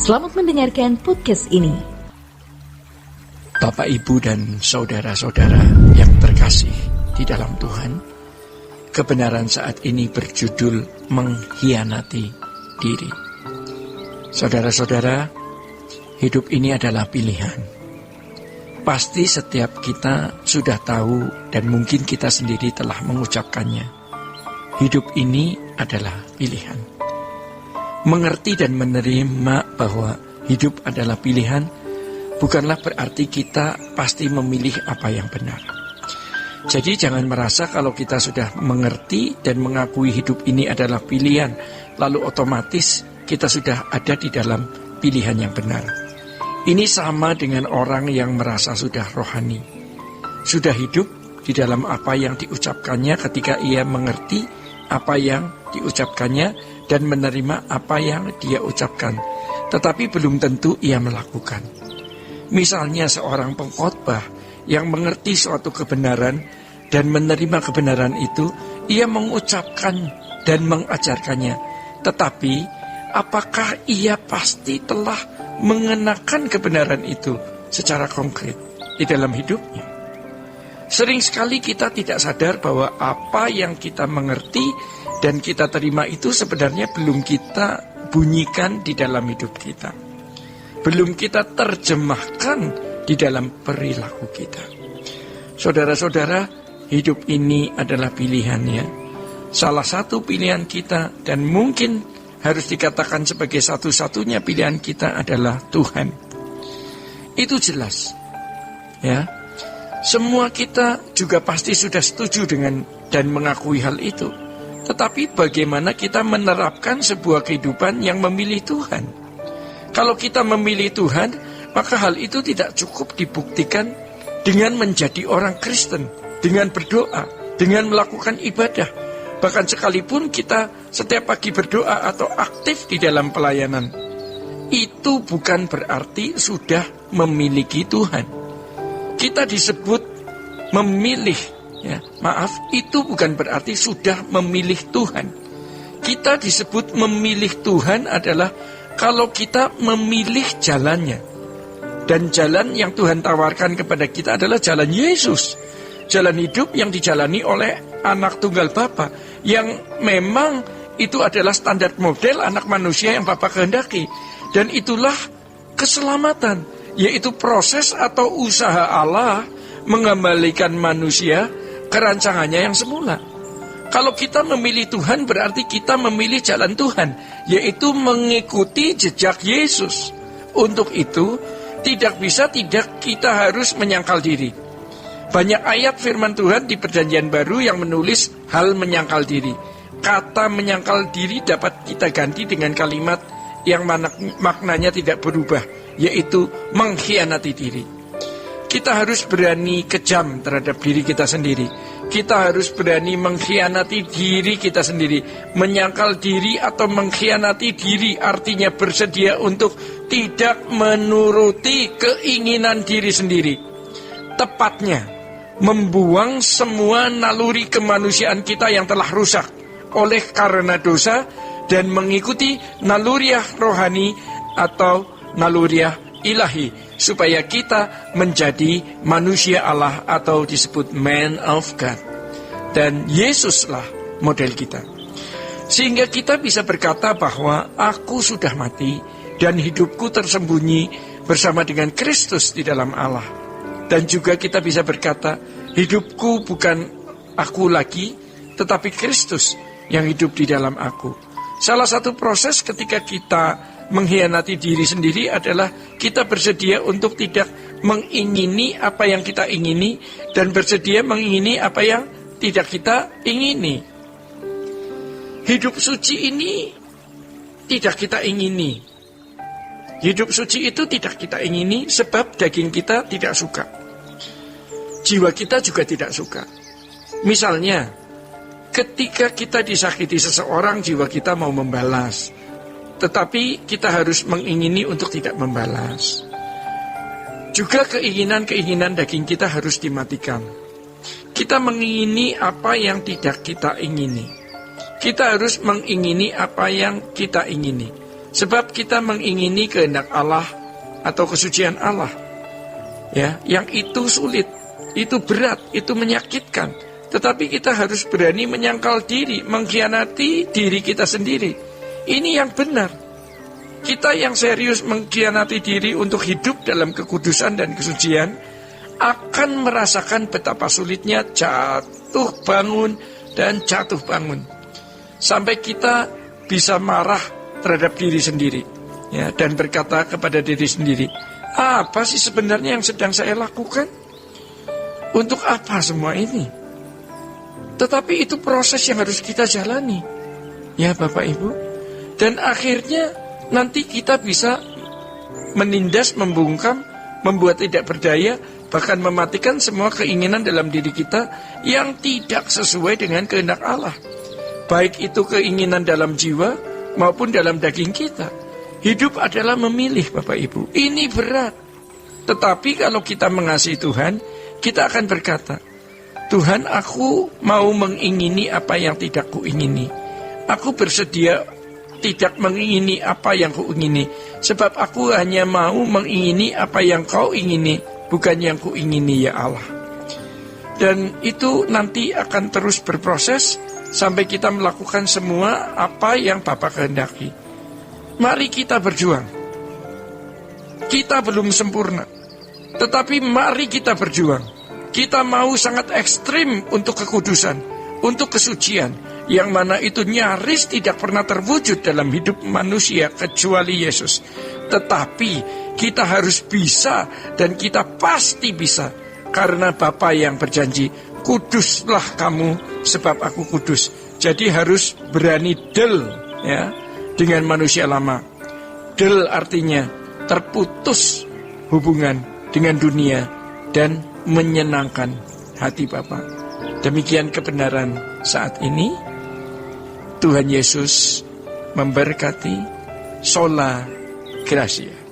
Selamat mendengarkan podcast ini. Bapak, Ibu, dan saudara-saudara yang terkasih di dalam Tuhan, kebenaran saat ini berjudul mengkhianati diri. Saudara-saudara, hidup ini adalah pilihan. Pasti setiap kita sudah tahu dan mungkin kita sendiri telah mengucapkannya. Hidup ini adalah pilihan. Mengerti dan menerima bahwa hidup adalah pilihan bukanlah berarti kita pasti memilih apa yang benar. Jadi jangan merasa kalau kita sudah mengerti dan mengakui hidup ini adalah pilihan, lalu otomatis kita sudah ada di dalam pilihan yang benar. Ini sama dengan orang yang merasa sudah rohani, sudah hidup di dalam apa yang diucapkannya ketika ia mengerti apa yang diucapkannya dan menerima apa yang dia ucapkan, tetapi belum tentu ia melakukan. Misalnya seorang pengkhotbah yang mengerti suatu kebenaran dan menerima kebenaran itu, ia mengucapkan dan mengajarkannya, tetapi apakah ia pasti telah mengenakan kebenaran itu secara konkret di dalam hidupnya? Sering sekali kita tidak sadar bahwa apa yang kita mengerti dan kita terima itu sebenarnya belum kita bunyikan di dalam hidup kita. Belum kita terjemahkan di dalam perilaku kita. Saudara-saudara, hidup ini adalah pilihannya. Salah satu pilihan kita dan mungkin harus dikatakan sebagai satu-satunya pilihan kita adalah Tuhan. Itu jelas. Ya. Semua kita juga pasti sudah setuju dengan dan mengakui hal itu. Tetapi bagaimana kita menerapkan sebuah kehidupan yang memilih Tuhan? Kalau kita memilih Tuhan, maka hal itu tidak cukup dibuktikan dengan menjadi orang Kristen, dengan berdoa, dengan melakukan ibadah. Bahkan sekalipun kita setiap pagi berdoa atau aktif di dalam pelayanan, itu bukan berarti sudah memiliki Tuhan. Kita disebut memilih, itu bukan berarti sudah memilih Tuhan. Kita disebut memilih Tuhan adalah kalau kita memilih jalannya. Dan jalan yang Tuhan tawarkan kepada kita adalah jalan Yesus. Jalan hidup yang dijalani oleh anak tunggal Bapa, yang memang itu adalah standar model anak manusia yang Bapa kehendaki. Dan itulah keselamatan, yaitu proses atau usaha Allah mengembalikan manusia ke rancangannya yang semula. Kalau kita memilih Tuhan berarti kita memilih jalan Tuhan, yaitu mengikuti jejak Yesus. Untuk itu tidak kita harus menyangkal diri. Banyak ayat firman Tuhan di Perjanjian Baru yang menulis hal menyangkal diri. Kata menyangkal diri dapat kita ganti dengan kalimat yang maknanya tidak berubah, yaitu mengkhianati diri. Kita harus berani kejam terhadap diri kita sendiri. Kita harus berani mengkhianati diri kita sendiri. Menyangkal diri atau mengkhianati diri artinya bersedia untuk tidak menuruti keinginan diri sendiri. Tepatnya, membuang semua naluri kemanusiaan kita yang telah rusak oleh karena dosa dan mengikuti naluriah rohani atau naluriah ilahi, supaya kita menjadi manusia Allah atau disebut man of God. Dan Yesuslah model kita. Sehingga kita bisa berkata bahwa aku sudah mati dan hidupku tersembunyi bersama dengan Kristus di dalam Allah. Dan juga kita bisa berkata, hidupku bukan aku lagi, tetapi Kristus yang hidup di dalam aku. Salah satu proses ketika kita mengkhianati diri sendiri adalah kita bersedia untuk tidak mengingini apa yang kita ingini dan bersedia mengingini apa yang tidak kita ingini. Hidup suci ini tidak kita ingini. Hidup suci itu tidak kita ingini sebab daging kita tidak suka. Jiwa kita juga tidak suka. Misalnya, ketika kita disakiti seseorang, jiwa kita mau membalas. Tetapi kita harus mengingini untuk tidak membalas. Juga keinginan-keinginan daging kita harus dimatikan. Kita mengingini apa yang tidak kita ingini. Kita harus mengingini apa yang kita ingini. Sebab kita mengingini kehendak Allah atau kesucian Allah. Ya, yang itu sulit, itu berat, itu menyakitkan. Tetapi kita harus berani menyangkal diri, mengkhianati diri kita sendiri. Ini yang benar. Kita yang serius mengkhianati diri untuk hidup dalam kekudusan dan kesucian akan merasakan betapa sulitnya jatuh bangun dan jatuh bangun. Sampai kita bisa marah terhadap diri sendiri, ya, dan berkata kepada diri sendiri, apa sih sebenarnya yang sedang saya lakukan? Untuk apa semua ini? Tetapi itu proses yang harus kita jalani, ya Bapak Ibu. Dan akhirnya nanti kita bisa menindas, membungkam, membuat tidak berdaya, bahkan mematikan semua keinginan dalam diri kita yang tidak sesuai dengan kehendak Allah. Baik itu keinginan dalam jiwa maupun dalam daging kita. Hidup adalah memilih, Bapak Ibu. Ini berat. Tetapi kalau kita mengasihi Tuhan, kita akan berkata, Tuhan, aku mau mengingini apa yang tidak kuingini. Aku bersedia tidak mengingini apa yang kuingini. Sebab aku hanya mau mengingini apa yang kau ingini, bukan yang kuingini, ya Allah. Dan itu nanti akan terus berproses sampai kita melakukan semua apa yang Bapa kehendaki. Mari kita berjuang. Kita belum sempurna, tetapi mari kita berjuang. Kita mau sangat ekstrim untuk kekudusan, untuk kesucian, yang mana itu nyaris tidak pernah terwujud dalam hidup manusia kecuali Yesus. Tetapi kita harus bisa, dan kita pasti bisa, karena Bapa yang berjanji, kuduslah kamu sebab aku kudus. Jadi harus berani del, ya, dengan manusia lama. Del artinya terputus hubungan dengan dunia dan menyenangkan hati Bapa. Demikian kebenaran saat ini. Tuhan Yesus memberkati. Sola Gracia.